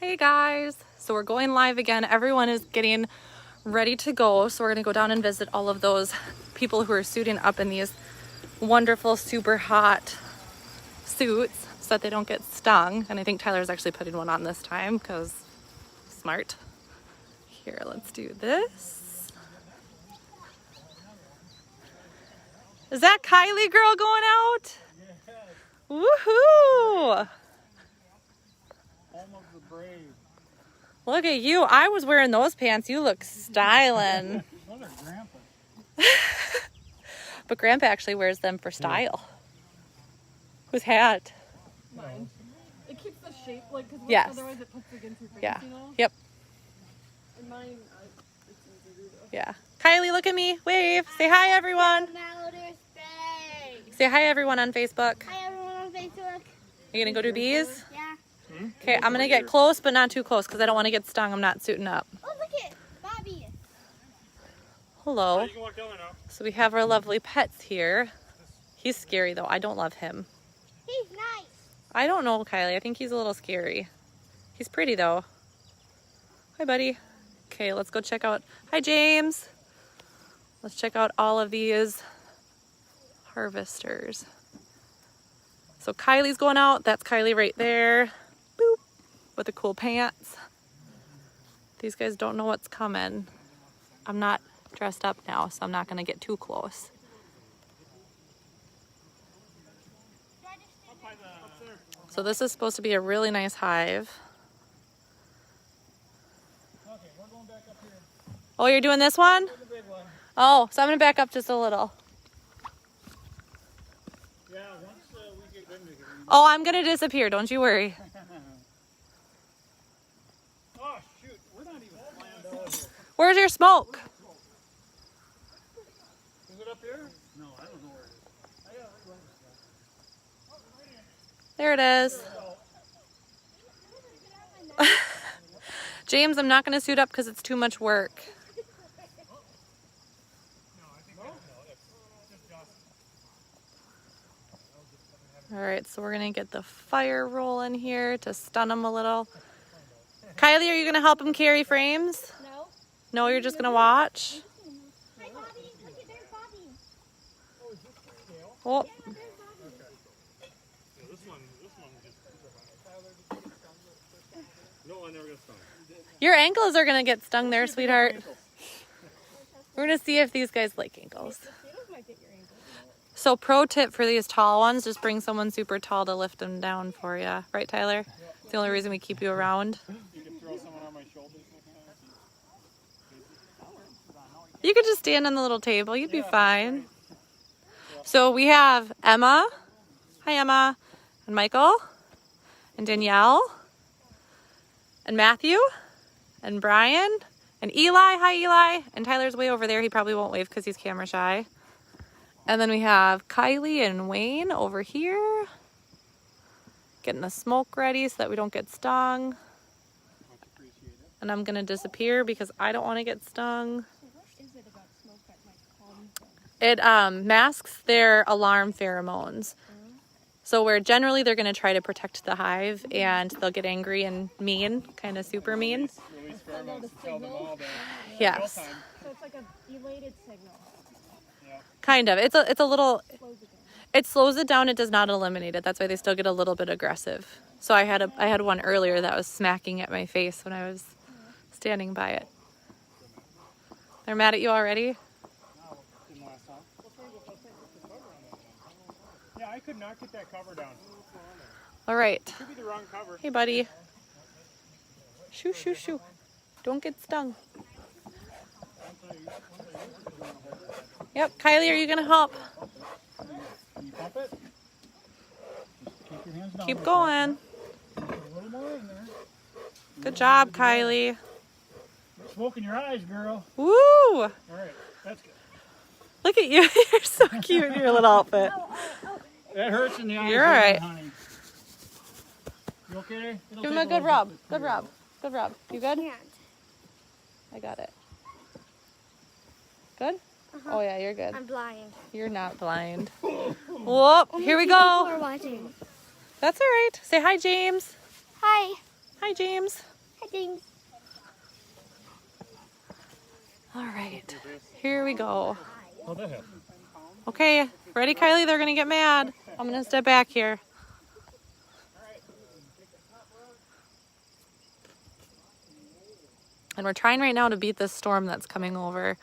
Hey guys, so we're going live again. Everyone is getting ready to go, so we're gonna go down and visit all of those people who are suiting up in these wonderful super hot suits so that they don't get stung. And I think Tyler's actually putting one on this time because smart. Here, let's do this. Is that Kylie girl going out? Woohoo! Look at you. I was wearing those pants. You look styling. Those are Grandpa. But Grandpa actually wears them for style. Whose hat? Mine. It keeps the shape, like, because Yes. otherwise it puts against your face, Yeah. you know? Yep. And mine, it's easier though. Yeah. Kylie, look at me. Wave. Say hi, everyone. Say hi, everyone on Facebook. Hi everyone on Facebook. You gonna go do bees? Yeah. Okay, I'm gonna get close, but not too close because I don't want to get stung. I'm not suiting up. Oh, look at Bobby. Hello. You can walk down there now. So we have our lovely pets here. He's scary though. I don't love him. He's nice. I don't know, Kylie. I think he's a little scary. He's pretty though. Hi, buddy. Okay, let's go check out. Hi, James. Let's check out all of these harvesters. So Kylie's going out. That's Kylie right there. Boop. With the cool pants. These guys don't know what's coming. I'm not dressed up now, so I'm not going to get too close. So this is supposed to be a really nice hive. Okay, we're going back up here. Oh, you're doing this one? The big one. Oh, so I'm going to back up just a little. Yeah, once we get them together. Oh, I'm going to disappear. Don't you worry. Oh, shoot. We're not even planned out here. Where's your smoke? Is it up here? No, I don't know where it is. I got it. There it is. James, I'm not going to suit up because it's too much work. All right, so we're going to get the fire rolling here to stun him a little. Kylie, are you going to help him carry frames? No. No, you're just going to watch? Hi Bobby. Look at there's Bobby. Oh, Yeah, this one just. No, I never got stung. your ankles are going to get stung there, sweetheart. We're going to see if these guys like ankles. Potatoes might get your ankles. So pro tip for these tall ones, just bring someone super tall to lift them down for you. Right, Tyler? It's the only reason we keep you around. You can throw someone on my shoulders next time. You could just stand on the little table. You'd be fine. So we have Emma. Hi, Emma. And Michael. And Danielle. And Matthew. And Brian. And Eli. Hi, Eli. And Tyler's way over there. He probably won't wave because he's camera shy. And then we have Kylie and Wayne over here. Getting the smoke ready so that we don't get stung. Much appreciated. And I'm going to disappear because I don't want to get stung. What is it about smoke that might calm them? It masks their alarm pheromones. So where generally they're going to try to protect the hive and they'll get angry and mean, kind of super mean. Release pheromones to tell them all that. Yes, So it's like a elated signal. Yeah. kind of. It's a little, Slows it down. it slows it down. It does not eliminate it. That's why they still get a little bit aggressive. So I had one earlier that was smacking at my face when I was standing by it. They're mad at you already? Didn't last time. Yeah, I could not get that cover down. All right. Could be the wrong cover. Hey, buddy. Shoo, shoo, shoo. Don't get stung. Yep, Kylie, are you going to help? Can you pump it? Just keep your hands down. Keep going. A little more in there. Good job, Kylie. Smoke in your eyes, girl. Woo! All right, that's good. Look at you. You're so cute in your little outfit. That hurts in the eyes. You're all right. Honey. You okay? It'll Give him take a good little rub. bit to Good clear rub. out. Good rub. You good? Can't. I got it. Good? Oh, yeah, you're good. I'm blind. You're not blind. Whoop. Here we People go. are watching. That's all right. Say hi, James. Hi. Hi, James. Thanks. All right, here we go. How'd that happen? Okay, ready, Kylie? They're gonna get mad. I'm gonna step back here. And we're trying right now to beat this storm that's coming over.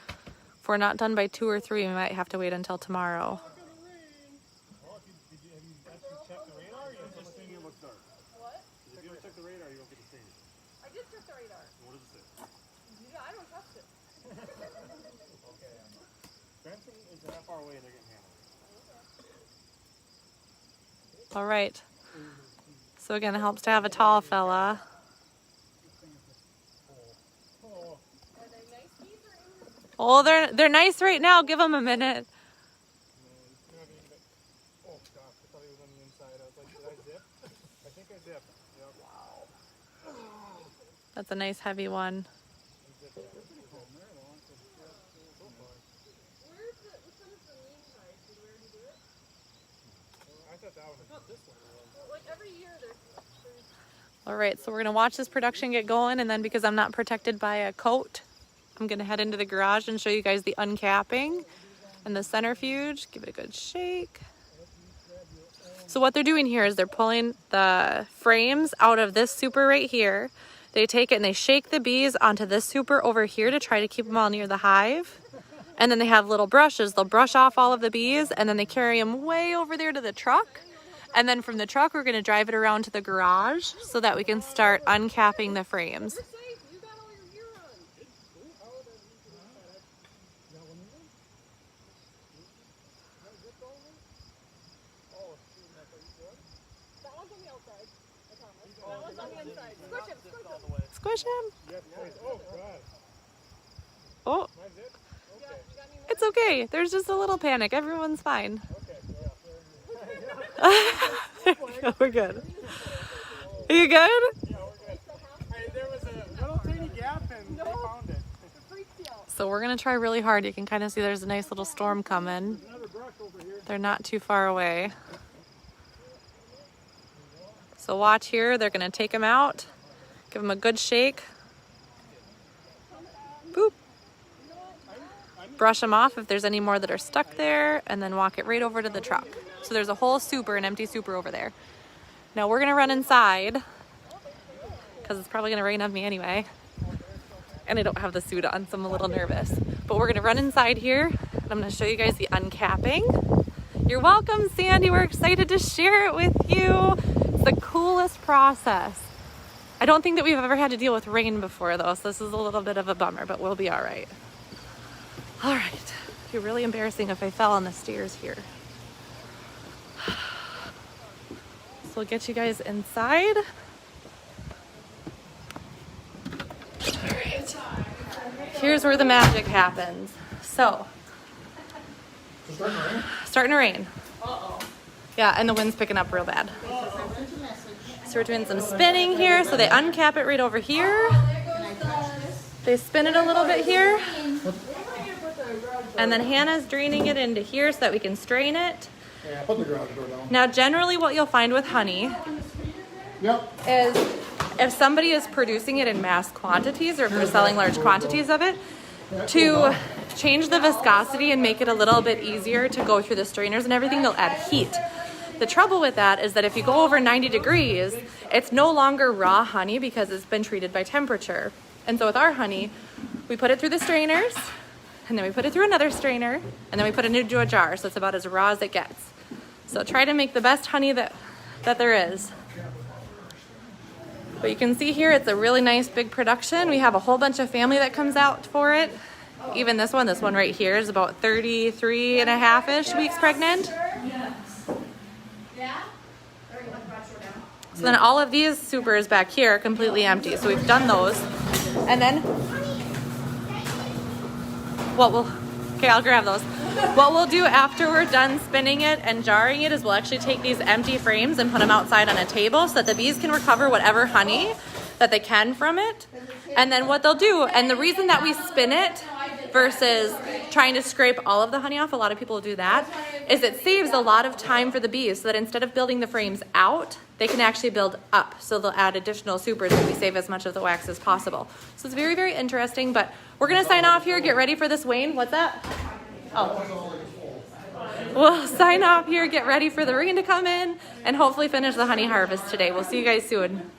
If we're not done by 2 or 3, we might have to wait until tomorrow. Have you actually checked the radar? Or you just think it looks dark? What? If you ever check the radar, you don't get to see it. I did check the radar. What does it say? Yeah, I don't trust it. Okay. Benson is that far away and they're getting hammered. All right. So again, it helps to have a tall fella. Are they nice bees or in? Oh, they're nice right now. Give them a minute. Oh gosh, I thought he was on the inside. I was like, did I zip? I think I zipped. Yep. Wow. That's a nice heavy one. Where's the, which one is the mean size? Did we already do it? I thought that was not this one. Like every year there's All right, so we're gonna watch this production get going, and then because I'm not protected by a coat, I'm gonna head into the garage and show you guys the uncapping and the centrifuge. Give it a good shake. So what they're doing here is they're pulling the frames out of this super right here. They take it and they shake the bees onto this super over here to try to keep them all near the hive. And then they have little brushes. They'll brush off all of the bees and then they carry them way over there to the truck. And then from the truck, we're gonna drive it around to the garage so that we can start uncapping the frames. safe. You got all your gear on. That one's on the outside. I promise. That one's on the inside. Squish him, squish him. Squish him. Yes, please. Oh god. Oh, Am I zipped? Yeah, Okay. you got any more? it's okay. There's just a little panic. Everyone's fine. Okay. Yeah. We're good. Are you good? Yeah, we're good. Hey, there was a little tiny gap and they found it. The freak deal. So we're gonna try really hard. You can kind of see there's a nice little storm coming. Another brush over here. They're not too far away. So watch here. They're gonna take them out. Give them a good shake. Boop. Brush them off if there's any more that are stuck there, and then walk it right over to the truck. So there's a whole super, an empty super over there. Now we're gonna run inside because it's probably gonna rain on me anyway. And I don't have the suit on, so I'm a little nervous. But we're gonna run inside here, and I'm gonna show you guys the uncapping. You're welcome, Sandy. We're excited to share it with you. It's the coolest process. I don't think that we've ever had to deal with rain before though, so this is a little bit of a bummer, but we'll be all right. All right, it'd be really embarrassing if I fell on the stairs here. So we'll get you guys inside. All right, here's where the magic happens. So, starting to rain. Yeah, and the wind's picking up real bad. So we're doing some spinning here. So they uncap it right over here. They spin it a little bit here. And then Hannah's draining it into here so that we can strain it. Yeah, put the garage door down. Now, generally what you'll find with honey Yep. is if somebody is producing it in mass quantities or if they're selling large quantities of it, to change the viscosity and make it a little bit easier to go through the strainers and everything, they'll add heat. The trouble with that is that if you go over 90 degrees, it's no longer raw honey because it's been treated by temperature. And so with our honey, we put it through the strainers, and then we put it through another strainer, and then we put it into a jar, so it's about as raw as it gets. So try to make the best honey that there is. But you can see here, it's a really nice big production. We have a whole bunch of family that comes out for it. Even this one right here is about 33 and a half-ish weeks pregnant. So then all of these supers back here are completely empty. So we've done those. And then, okay, I'll grab those. What we'll do after we're done spinning it and jarring it is we'll actually take these empty frames and put them outside on a table so that the bees can recover whatever honey that they can from it. And then what they'll do, and the reason that we spin it versus trying to scrape all of the honey off, a lot of people do that, is it saves a lot of time for the bees so that instead of building the frames out, they can actually build up. So they'll add additional supers and we save as much of the wax as possible. So it's very, very interesting, but we're gonna sign off here. Get ready for this, Wayne. What's that? Oh. We'll sign off here, get ready for the rain to come in, and hopefully finish the honey harvest today. We'll see you guys soon.